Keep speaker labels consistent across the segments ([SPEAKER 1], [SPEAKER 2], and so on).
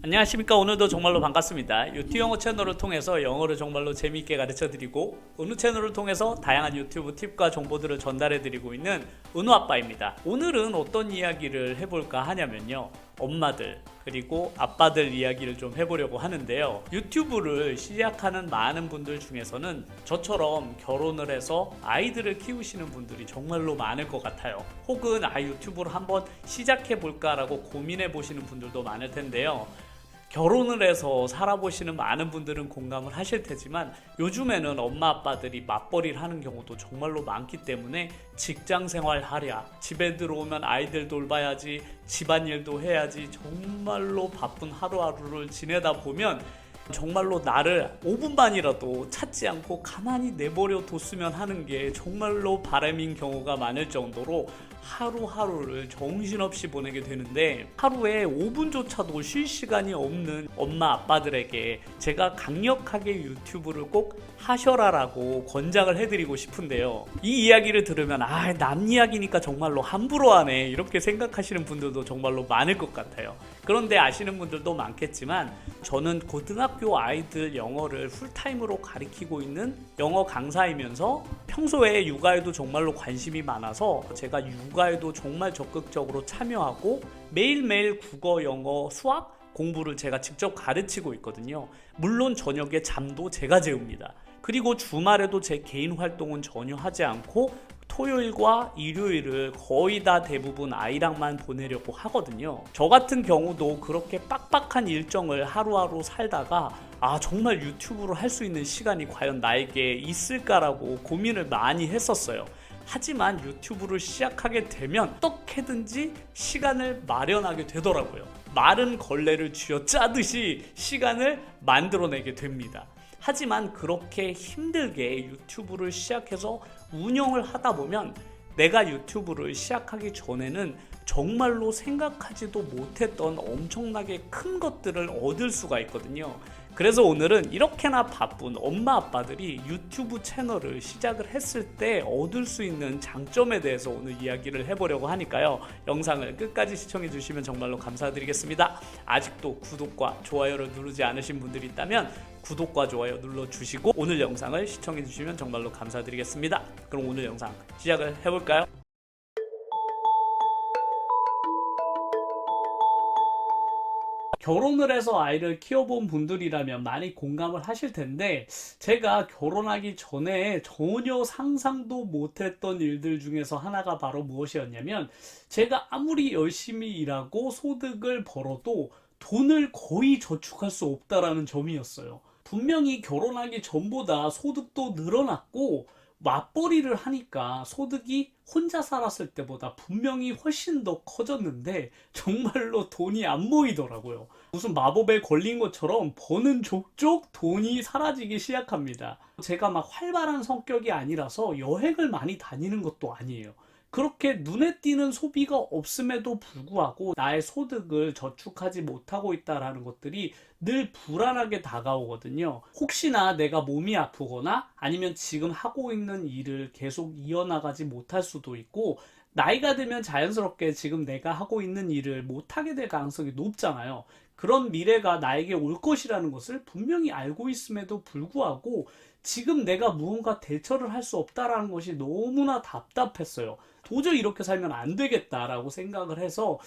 [SPEAKER 1] 안녕하십니까. 오늘도 정말로 반갑습니다. 유튜브 영어 채널을 통해서 영어를 정말로 재미있게 가르쳐드리고 어느 채널을 통해서 다양한 유튜브 팁과 정보들을 전달해드리고 있는 은우아빠입니다. 오늘은 어떤 이야기를 해볼까 하냐면요, 엄마들 그리고 아빠들 이야기를 좀 해보려고 하는데요, 유튜브를 시작하는 많은 분들 중에서는 저처럼 결혼을 해서 아이들을 키우시는 분들이 정말로 많을 것 같아요. 혹은 유튜브를 한번 시작해볼까 라고 고민해 보시는 분들도 많을 텐데요, 결혼을 해서 살아보시는 많은 분들은 공감을 하실 테지만 요즘에는 엄마 아빠들이 맞벌이를 하는 경우도 정말로 많기 때문에 직장생활 하랴, 집에 들어오면 아이들 돌봐야지, 집안일도 해야지, 정말로 바쁜 하루하루를 지내다 보면 정말로 나를 5분만이라도 찾지 않고 가만히 내버려 뒀으면 하는 게 정말로 바람인 경우가 많을 정도로 하루하루를 정신없이 보내게 되는데, 하루에 5분조차도 쉴 시간이 없는 엄마 아빠들에게 제가 강력하게 유튜브를 꼭 하셔라라고 권장을 해드리고 싶은데요, 이 이야기를 들으면 남 이야기니까 정말로 함부로 하네 이렇게 생각하시는 분들도 정말로 많을 것 같아요. 그런데 아시는 분들도 많겠지만 저는 고등학교 아이들 영어를 풀타임으로 가르치고 있는 영어 강사이면서 평소에 육아에도 정말로 관심이 많아서 제가 육아에도 정말 적극적으로 참여하고 매일매일 국어, 영어, 수학 공부를 제가 직접 가르치고 있거든요. 물론 저녁에 잠도 제가 재웁니다. 그리고 주말에도 제 개인 활동은 전혀 하지 않고 토요일과 일요일을 거의 다 대부분 아이랑만 보내려고 하거든요. 저 같은 경우도 그렇게 빡빡한 일정을 하루하루 살다가 정말 유튜브로 할 수 있는 시간이 과연 나에게 있을까라고 고민을 많이 했었어요. 하지만 유튜브를 시작하게 되면 어떻게든지 시간을 마련하게 되더라고요. 마른 걸레를 쥐어짜듯이 시간을 만들어내게 됩니다. 하지만 그렇게 힘들게 유튜브를 시작해서 운영을 하다 보면 내가 유튜브를 시작하기 전에는 정말로 생각하지도 못했던 엄청나게 큰 것들을 얻을 수가 있거든요. 그래서 오늘은 이렇게나 바쁜 엄마 아빠들이 유튜브 채널을 시작을 했을 때 얻을 수 있는 장점에 대해서 오늘 이야기를 해보려고 하니까요, 영상을 끝까지 시청해 주시면 정말로 감사드리겠습니다. 아직도 구독과 좋아요를 누르지 않으신 분들이 있다면 구독과 좋아요 눌러주시고 오늘 영상을 시청해 주시면 정말로 감사드리겠습니다. 그럼 오늘 영상 시작을 해볼까요? 결혼을 해서 아이를 키워본 분들이라면 많이 공감을 하실 텐데, 제가 결혼하기 전에 전혀 상상도 못했던 일들 중에서 하나가 바로 무엇이었냐면, 제가 아무리 열심히 일하고 소득을 벌어도 돈을 거의 저축할 수 없다라는 점이었어요. 분명히 결혼하기 전보다 소득도 늘어났고 맞벌이를 하니까 소득이 혼자 살았을 때보다 분명히 훨씬 더 커졌는데 정말로 돈이 안 모이더라고요. 무슨 마법에 걸린 것처럼 버는 족족 돈이 사라지기 시작합니다. 제가 막 활발한 성격이 아니라서 여행을 많이 다니는 것도 아니에요. 그렇게 눈에 띄는 소비가 없음에도 불구하고 나의 소득을 저축하지 못하고 있다는 것들이 늘 불안하게 다가오거든요. 혹시나 내가 몸이 아프거나 아니면 지금 하고 있는 일을 계속 이어나가지 못할 수도 있고, 나이가 들면 자연스럽게 지금 내가 하고 있는 일을 못하게 될 가능성이 높잖아요. 그런 미래가 나에게 올 것이라는 것을 분명히 알고 있음에도 불구하고 지금 내가 무언가 대처를 할 수 없다라는 것이 너무나 답답했어요. 도저히 이렇게 살면 안 되겠다라고 생각을 해서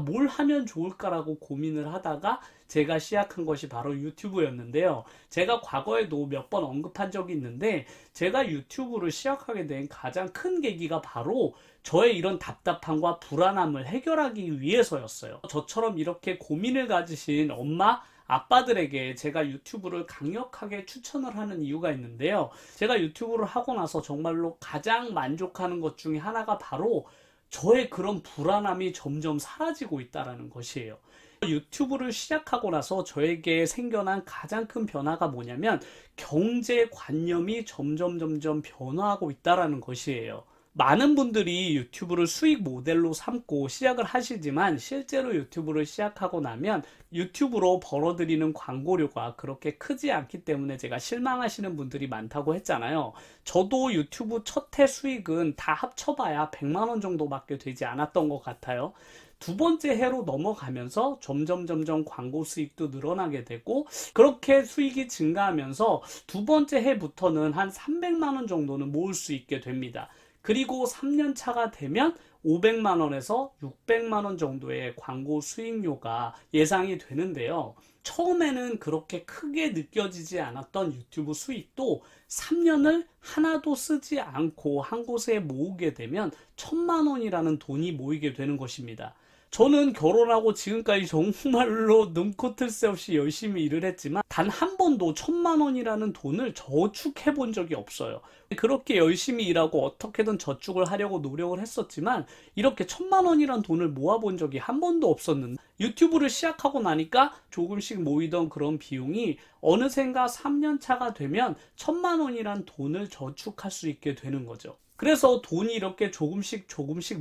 [SPEAKER 1] 뭘 하면 좋을까라고 고민을 하다가 제가 시작한 것이 바로 유튜브였는데요. 제가 과거에도 몇 번 언급한 적이 있는데, 제가 유튜브를 시작하게 된 가장 큰 계기가 바로 저의 이런 답답함과 불안함을 해결하기 위해서였어요. 저처럼 이렇게 고민을 가지신 엄마, 아빠들에게 제가 유튜브를 강력하게 추천을 하는 이유가 있는데요. 제가 유튜브를 하고 나서 정말로 가장 만족하는 것 중에 하나가 바로 저의 그런 불안함이 점점 사라지고 있다는 것이에요. 유튜브를 시작하고 나서 저에게 생겨난 가장 큰 변화가 뭐냐면 경제관념이 점점 변화하고 있다는 것이에요. 많은 분들이 유튜브를 수익 모델로 삼고 시작을 하시지만 실제로 유튜브를 시작하고 나면 유튜브로 벌어들이는 광고료가 그렇게 크지 않기 때문에 제가 실망하시는 분들이 많다고 했잖아요. 저도 유튜브 첫 해 수익은 다 합쳐봐야 100만 원 정도밖에 되지 않았던 것 같아요. 두 번째 해로 넘어가면서 점점 광고 수익도 늘어나게 되고, 그렇게 수익이 증가하면서 두 번째 해부터는 한 300만 원 정도는 모을 수 있게 됩니다. 그리고 3년 차가 되면 500만 원에서 600만 원 정도의 광고 수익료가 예상이 되는데요. 처음에는 그렇게 크게 느껴지지 않았던 유튜브 수익도 3년을 하나도 쓰지 않고 한 곳에 모으게 되면 1000만 원이라는 돈이 모이게 되는 것입니다. 저는 결혼하고 지금까지 정말로 눈코 뜰 새 없이 열심히 일을 했지만 단 한 번도 1000만 원이라는 돈을 저축해 본 적이 없어요. 그렇게 열심히 일하고 어떻게든 저축을 하려고 노력을 했었지만 이렇게 1000만 원이라는 돈을 모아본 적이 한 번도 없었는데, 유튜브를 시작하고 나니까 조금씩 모이던 그런 비용이 어느샌가 3년 차가 되면 1000만 원이라는 돈을 저축할 수 있게 되는 거죠. 그래서 돈이 이렇게 조금씩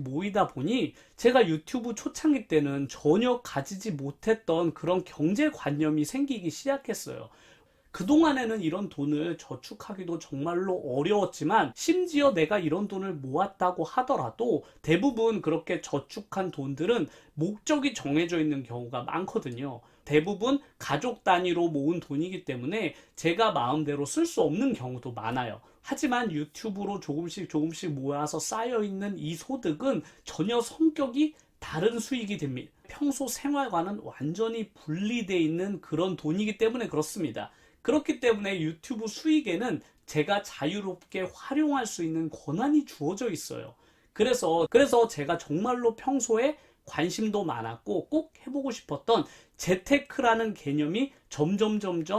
[SPEAKER 1] 모이다 보니 제가 유튜브 초창기 때는 전혀 가지지 못했던 그런 경제관념이 생기기 시작했어요. 그동안에는 이런 돈을 저축하기도 정말로 어려웠지만, 심지어 내가 이런 돈을 모았다고 하더라도 대부분 그렇게 저축한 돈들은 목적이 정해져 있는 경우가 많거든요. 대부분 가족 단위로 모은 돈이기 때문에 제가 마음대로 쓸 수 없는 경우도 많아요. 하지만 유튜브로 조금씩 모아서 쌓여있는 이 소득은 전혀 성격이 다른 수익이 됩니다. 평소 생활과는 완전히 분리되어 있는 그런 돈이기 때문에 그렇습니다. 그렇기 때문에 유튜브 수익에는 제가 자유롭게 활용할 수 있는 권한이 주어져 있어요. 그래서 제가 정말로 평소에 관심도 많았고 꼭 해보고 싶었던 재테크라는 개념이 점점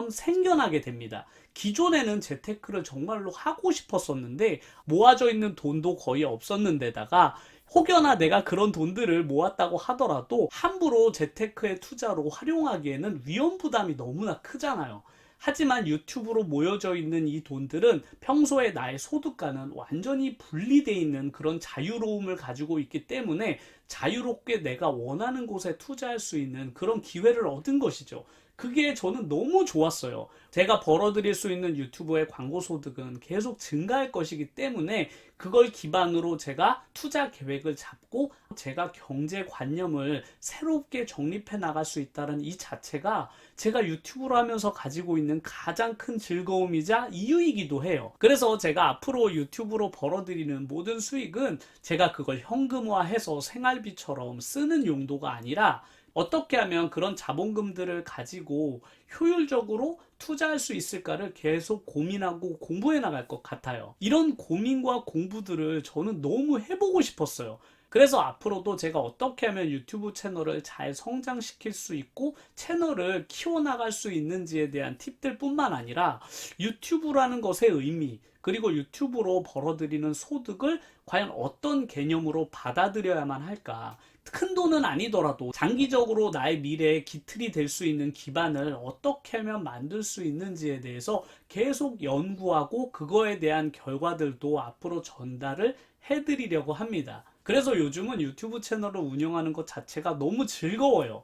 [SPEAKER 1] 생겨나게 됩니다. 기존에는 재테크를 정말로 하고 싶었었는데 모아져 있는 돈도 거의 없었는데다가, 혹여나 내가 그런 돈들을 모았다고 하더라도 함부로 재테크의 투자로 활용하기에는 위험 부담이 너무나 크잖아요. 하지만 유튜브로 모여져 있는 이 돈들은 평소에 나의 소득과는 완전히 분리되어 있는 그런 자유로움을 가지고 있기 때문에 자유롭게 내가 원하는 곳에 투자할 수 있는 그런 기회를 얻은 것이죠. 그게 저는 너무 좋았어요. 제가 벌어들일 수 있는 유튜브의 광고 소득은 계속 증가할 것이기 때문에 그걸 기반으로 제가 투자 계획을 잡고 제가 경제관념을 새롭게 정립해 나갈 수 있다는 이 자체가 제가 유튜브를 하면서 가지고 있는 가장 큰 즐거움이자 이유이기도 해요. 그래서 제가 앞으로 유튜브로 벌어들이는 모든 수익은 제가 그걸 현금화해서 생활비처럼 쓰는 용도가 아니라, 어떻게 하면 그런 자본금들을 가지고 효율적으로 투자할 수 있을까를 계속 고민하고 공부해 나갈 것 같아요. 이런 고민과 공부들을 저는 너무 해보고 싶었어요. 그래서 앞으로도 제가 어떻게 하면 유튜브 채널을 잘 성장시킬 수 있고 채널을 키워나갈 수 있는지에 대한 팁들 뿐만 아니라, 유튜브라는 것의 의미, 그리고 유튜브로 벌어들이는 소득을 과연 어떤 개념으로 받아들여야만 할까, 큰 돈은 아니더라도 장기적으로 나의 미래의 기틀이 될 수 있는 기반을 어떻게 하면 만들 수 있는지에 대해서 계속 연구하고 그거에 대한 결과들도 앞으로 전달을 해드리려고 합니다. 그래서 요즘은 유튜브 채널을 운영하는 것 자체가 너무 즐거워요.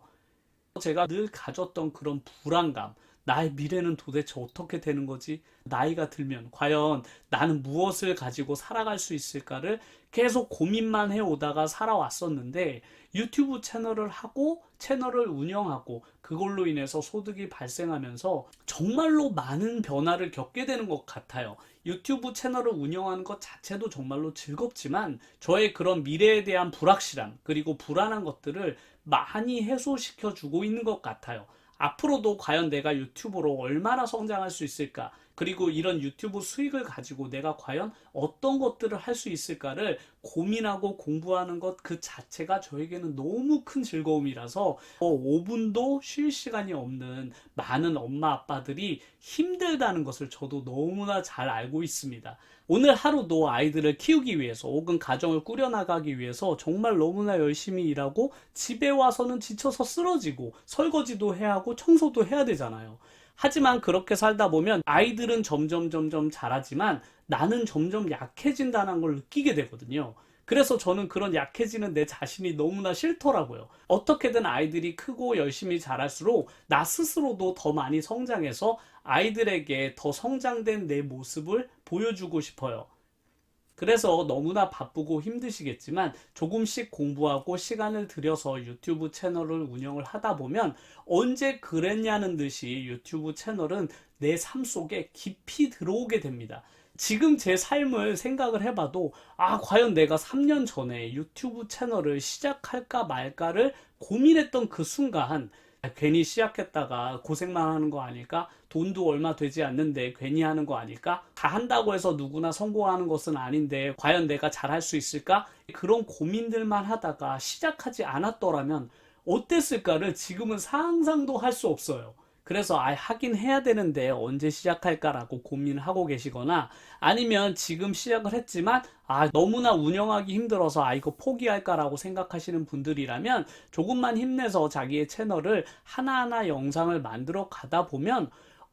[SPEAKER 1] 제가 늘 가졌던 그런 불안감, 나의 미래는 도대체 어떻게 되는 거지? 나이가 들면 과연 나는 무엇을 가지고 살아갈 수 있을까를 계속 고민만 해오다가 살아왔었는데, 유튜브 채널을 하고 채널을 운영하고 그걸로 인해서 소득이 발생하면서 정말로 많은 변화를 겪게 되는 것 같아요. 유튜브 채널을 운영하는 것 자체도 정말로 즐겁지만 저의 그런 미래에 대한 불확실함, 그리고 불안한 것들을 많이 해소시켜 주고 있는 것 같아요. 앞으로도 과연 내가 유튜브로 얼마나 성장할 수 있을까, 그리고 이런 유튜브 수익을 가지고 내가 과연 어떤 것들을 할 수 있을까를 고민하고 공부하는 것 그 자체가 저에게는 너무 큰 즐거움이라서 5분도 쉴 시간이 없는 많은 엄마 아빠들이 힘들다는 것을 저도 너무나 잘 알고 있습니다. 오늘 하루도 아이들을 키우기 위해서 혹은 가정을 꾸려나가기 위해서 정말 너무나 열심히 일하고 집에 와서는 지쳐서 쓰러지고 설거지도 해야 하고 청소도 해야 되잖아요. 하지만 그렇게 살다 보면 아이들은 점점 자라지만 나는 점점 약해진다는 걸 느끼게 되거든요. 그래서 저는 그런 약해지는 내 자신이 너무나 싫더라고요. 어떻게든 아이들이 크고 열심히 자랄수록 나 스스로도 더 많이 성장해서 아이들에게 더 성장된 내 모습을 보여주고 싶어요. 그래서 너무나 바쁘고 힘드시겠지만 조금씩 공부하고 시간을 들여서 유튜브 채널을 운영을 하다 보면 언제 그랬냐는 듯이 유튜브 채널은 내 삶 속에 깊이 들어오게 됩니다. 지금 제 삶을 생각을 해봐도 과연 내가 3년 전에 유튜브 채널을 시작할까 말까를 고민했던 그 순간 괜히 시작했다가 고생만 하는 거 아닐까? 돈도 얼마 되지 않는데 괜히 하는 거 아닐까? 다 한다고 해서 누구나 성공하는 것은 아닌데 과연 내가 잘할 수 있을까? 그런 고민들만 하다가 시작하지 않았더라면 어땠을까를 지금은 상상도 할 수 없어요. 그래서 하긴 해야 되는데 언제 시작할까라고 고민을 하고 계시거나 아니면 지금 시작을 했지만 너무나 운영하기 힘들어서 이거 포기할까라고 생각하시는 분들이라면 조금만 힘내서 자기의 채널을 하나하나 영상을 만들어 가다 보면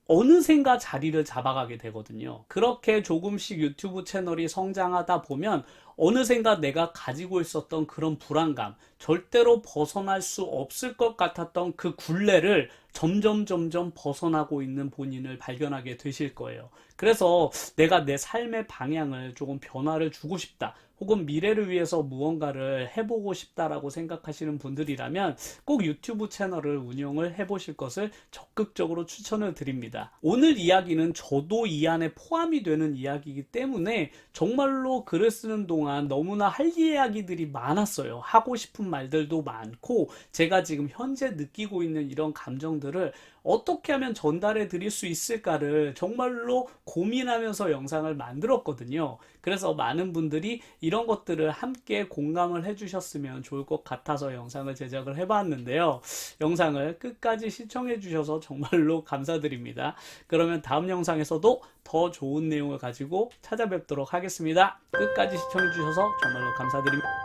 [SPEAKER 1] 어느샌가 자리를 잡아가게 되거든요. 그렇게 조금씩 유튜브 채널이 성장하다 보면 어느샌가 내가 가지고 있었던 그런 불안감, 절대로 벗어날 수 없을 것 같았던 그 굴레를 점점 벗어나고 있는 본인을 발견하게 되실 거예요. 그래서 내가 내 삶의 방향을 조금 변화를 주고 싶다. 혹은 미래를 위해서 무언가를 해보고 싶다라고 생각하시는 분들이라면 꼭 유튜브 채널을 운영을 해보실 것을 적극적으로 추천을 드립니다. 오늘 이야기는 저도 이 안에 포함이 되는 이야기이기 때문에 정말로 글을 쓰는 동안 너무나 할 이야기들이 많았어요. 하고 싶은 말들도 많고 제가 지금 현재 느끼고 있는 이런 감정들을 어떻게 하면 전달해 드릴 수 있을까를 정말로 고민하면서 영상을 만들었거든요. 그래서 많은 분들이 이런 것들을 함께 공감을 해주셨으면 좋을 것 같아서 영상을 제작을 해봤는데요. 영상을 끝까지 시청해 주셔서 정말로 감사드립니다. 그러면 다음 영상에서도 더 좋은 내용을 가지고 찾아뵙도록 하겠습니다. 끝까지 시청해 주셔서 정말로 감사드립니다.